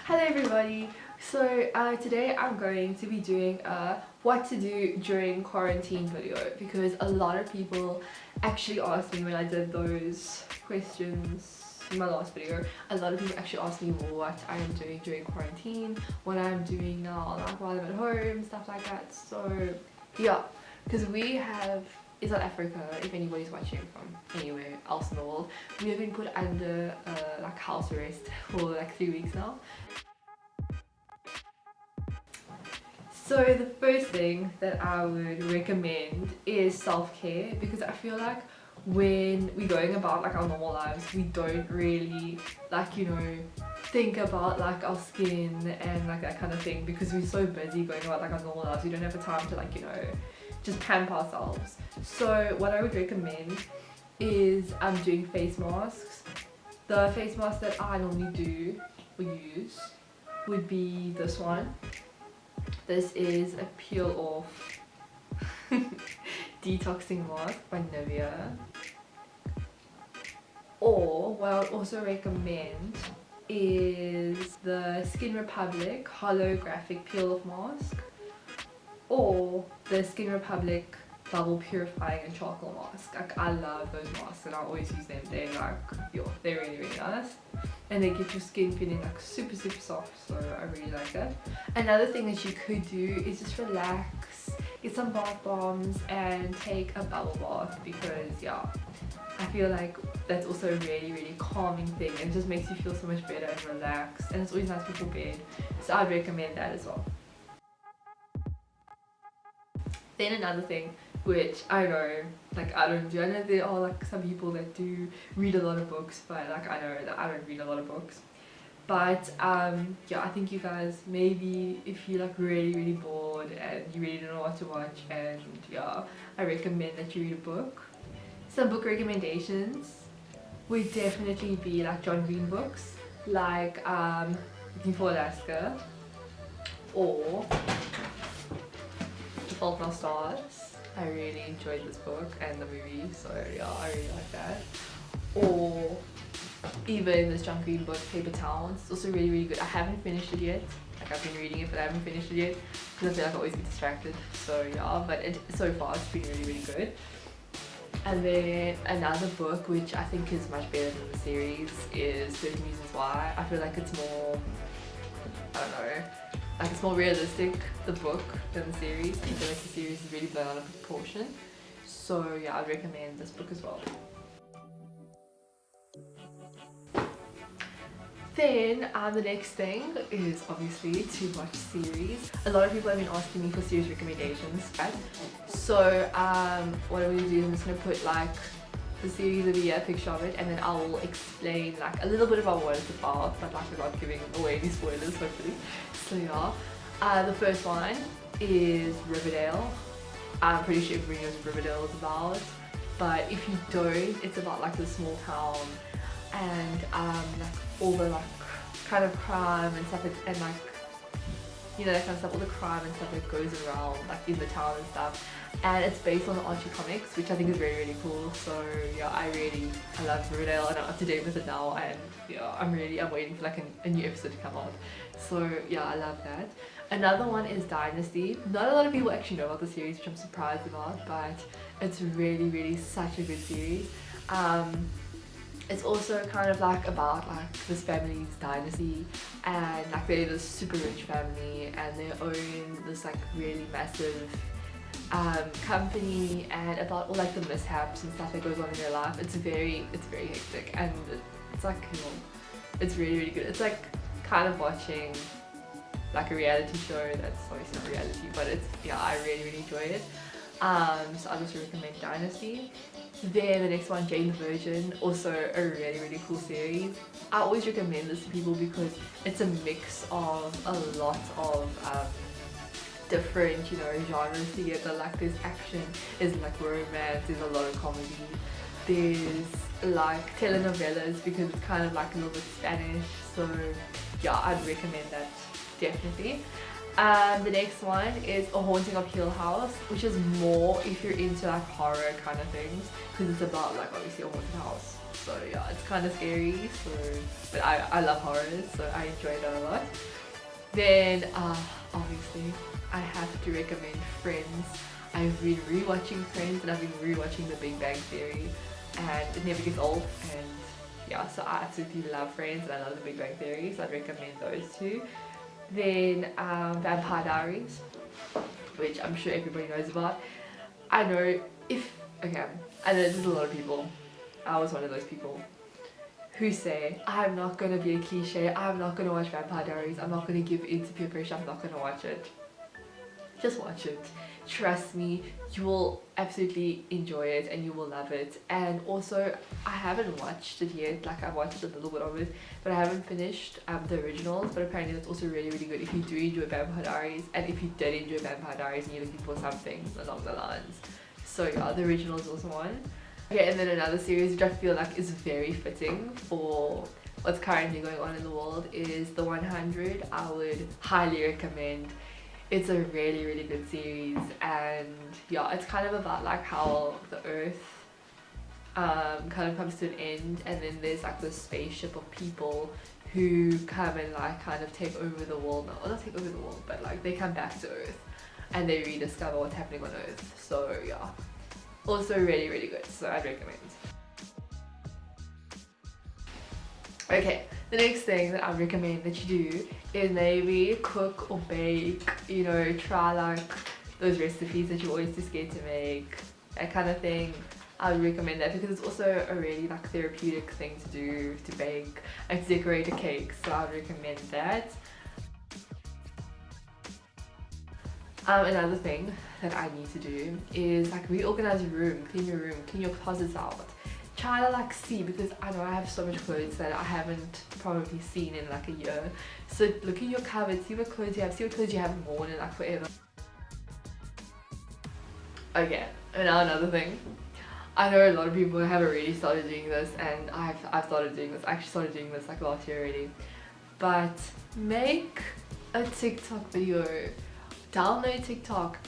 Hello everybody. So today I'm going to be doing a what to do during quarantine video, because a lot of people actually asked me when I did those questions in my last video. A lot of people actually asked me what I am doing during quarantine, what I'm doing now, like while I'm at home, stuff like that. So yeah, because we have in South Africa, if anybody's watching from anywhere else in the world, we have been put under like house arrest for like 3 weeks now. So the first thing that I would recommend is self-care, because I feel like when we're going about like our normal lives, we don't really like, think about like our skin and like that kind of thing, because we're so busy going about like our normal lives. We don't have the time to like, just pamper ourselves. So what I would recommend is doing face masks. The face mask that I normally do or use would be this one. This is a peel off detoxing mask by Nivea. Or what I would also recommend is the Skin Republic Holographic peel off mask, or the Skin Republic Bubble Purifying and Charcoal mask. Like, I love those masks and I always use them. They're like, they're really nice, and they get your skin feeling like super soft, so I really like that. Another thing that you could do is just relax, get some bath bombs and take a bubble bath, because I feel like that's also a really calming thing, and it just makes you feel so much better and relaxed, and it's always nice before bed, so I'd recommend that as well. Then another thing, which I know like I don't do, I know there are like some people that do read a lot of books, but like I know that I don't read a lot of books. But I think you guys, maybe if you're like really bored and you really don't know what to watch, and I recommend that you read a book. Some book recommendations would definitely be like John Green books, like Looking for Alaska, or The Fault in Our Stars. I really enjoyed this book and the movie, so I really like that. Or even this John Green book, Paper Towns. It's also really good. I haven't finished it yet. Like, I've been reading it, but I haven't finished it yet because I feel like I always get distracted. So but so far it's been really good. And then another book which I think is much better than the series is 13 Reasons Why. I feel like it's more, I don't know, like it's more realistic, the book, than the series. I feel like the series is really blown out of proportion. So I'd recommend this book as well. Then the next thing is obviously to watch series. A lot of people have been asking me for series recommendations, right? So what I'm going to do is I'm just going to put like the series over here, a picture of it, and then I will explain like a little bit about what it's about, but like without giving away any spoilers, hopefully. So the first one is Riverdale. I'm pretty sure everybody knows what Riverdale is about, but if you don't, it's about like this small town and like all the like kind of crime and stuff, and like that kind of stuff, all the crime and stuff that goes around like in the town and stuff. And it's based on the Archie comics, which I think is really cool. So I love Riverdale, and I'm up to date with it now, and I'm waiting for like a new episode to come out. So I love that. Another one is Dynasty. Not a lot of people actually know about the series, which I'm surprised about, but it's really such a good series. It's also kind of like about like this family's dynasty, and like they're this super rich family and they own this like really massive company, and about all like the mishaps and stuff that goes on in their life. It's very hectic, and it's like it's really good. It's like kind of watching like a reality show that's obviously not reality, but it's I really enjoy it. So I just recommend Dynasty. Then the next one, Jane the Virgin, also a really cool series. I always recommend this to people because it's a mix of a lot of different genres together. Like there's action, there's like romance, there's a lot of comedy, there's like telenovelas because it's kind of like a little bit Spanish. So I'd recommend that definitely. The next one is A Haunting of Hill House, which is more if you're into like horror kind of things, because it's about like obviously a haunted house. So yeah, it's kind of scary. So, but I love horror, so I enjoy that a lot. Then obviously I have to recommend Friends. I've been rewatching Friends and I've been rewatching The Big Bang Theory, and it never gets old. And yeah, so I absolutely love Friends and I love The Big Bang Theory, so I'd recommend those two. Then Vampire Diaries, which I'm sure everybody knows about. I know I know there's a lot of people, I was one of those people who say, I'm not going to be a cliche, I'm not going to watch Vampire Diaries, I'm not going to give in to peer pressure, I'm not going to watch it. Just watch it. Trust me, you will absolutely enjoy it and you will love it. And also, I haven't watched it yet, like I've watched a little bit of it, but I haven't finished the originals, but apparently that's also really good if you do enjoy Vampire Diaries, and if you did enjoy Vampire Diaries and you're looking for something along the lines. So yeah, the original is also one. Okay, and then another series which I feel like is very fitting for what's currently going on in the world is The 100. I would highly recommend. It's a really good series, and yeah, it's kind of about like how the earth kind of comes to an end, and then there's like this spaceship of people who come and like kind of take over the world. No, not take over the world, but like they come back to earth and they rediscover what's happening on earth. So yeah, also really good, so I'd recommend. Okay, the next thing that I recommend that you do is maybe cook or bake, you know, try like those recipes that you're always too scared to make, that kind of thing. I would recommend that because it's also a really like therapeutic thing to do, to bake and to decorate a cake, so I would recommend that. Another thing that I need to do is like reorganize your room, clean your closets out. Try to like see, because I know I have so much clothes that I haven't probably seen in like a year. So look in your cupboard, see what clothes you have, see what clothes you haven't worn in like forever. Okay, and now another thing. I know a lot of people have already started doing this, and I've started doing this. I actually started doing this like last year already. But make a TikTok video. Download TikTok.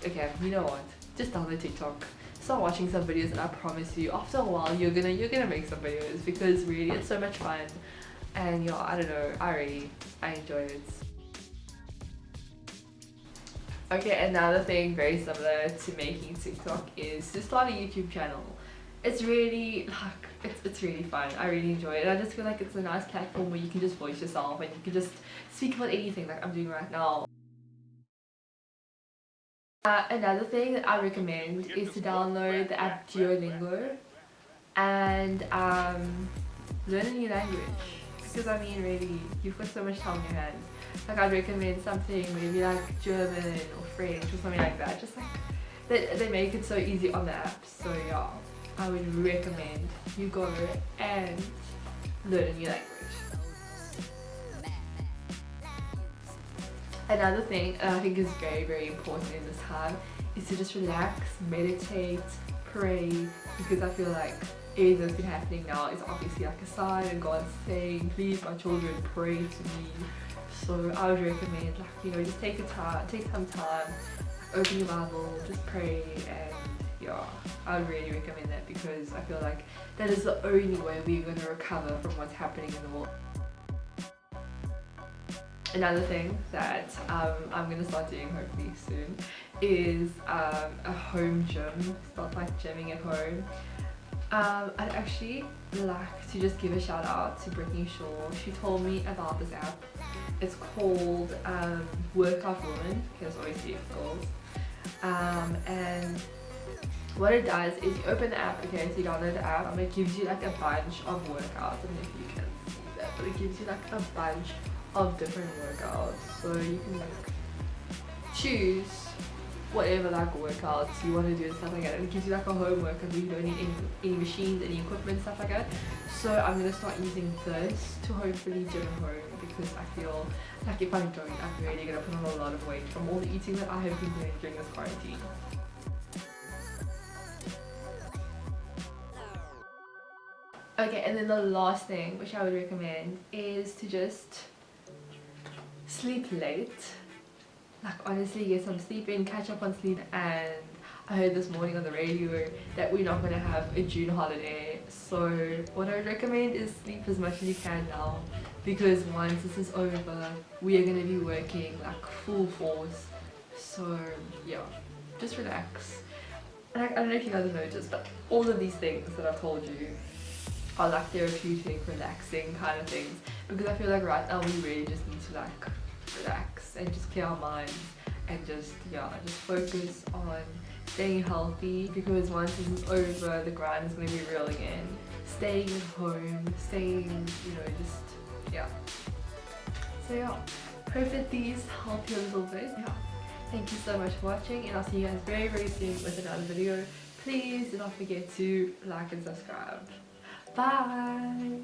Okay, you know what? Just download TikTok. Start watching some videos, and I promise you, after a while, you're gonna make some videos, because really, it's so much fun. And yeah, I don't know, I enjoy it. Okay, another thing very similar to making TikTok is to start a YouTube channel. It's really like it's really fun. I really enjoy it. I just feel like it's a nice platform where you can just voice yourself and you can just speak about anything like I'm doing right now. Another thing that I recommend is to download the app Duolingo and learn a new language, because I mean really, you've got so much time on your hands. Like I'd recommend something maybe like German or French or something like that, just like they make it so easy on the app. So yeah, I would recommend you go and learn a new language. Another thing that I think is very important in this time is to just relax, meditate, pray, because I feel like everything that's been happening now is obviously like a sign, and God's saying, please my children, pray to me. So I would recommend, like, you know, just take some time, open your Bible, just pray, and yeah, I would really recommend that, because I feel like that is the only way we're going to recover from what's happening in the world. Another thing that I'm going to start doing hopefully soon is a home gym, start like gymming at home. I'd actually like to just give a shout out to Brittany Shaw. She told me about this app. It's called WorkoutWomen, because obviously it's girls. And what it does is you open the app, okay, so you download the app, and it gives you like a bunch of workouts. I don't know if you can see that, but it gives you like a bunch of different workouts, so you can like choose whatever like workouts you want to do and stuff like that, and it gives you like a home workout where you don't need any machines, any equipment, stuff like that. So I'm going to start using this to hopefully gym at home, because I feel like if I don't, I'm really going to put on a lot of weight from all the eating that I have been doing during this quarantine. Okay, and then the last thing which I would recommend is to just sleep late. Like honestly, get some sleep in, catch up on sleep. And I heard this morning on the radio that we're not going to have a June holiday, So what I would recommend is sleep as much as you can now, because once this is over, we are going to be working like full force. So yeah, just relax. And I don't know if you guys have noticed, but all of these things that I've told you are like therapeutic, relaxing kind of things, because I feel like right now we really just need to like relax and just clear our minds and just focus on staying healthy, because once this is over, the grind is going to be real again. Staying at home, staying, so yeah, hope that these help you a little bit. Thank you so much for watching, and I'll see you guys very soon with another video. Please do not forget to like and subscribe. Bye!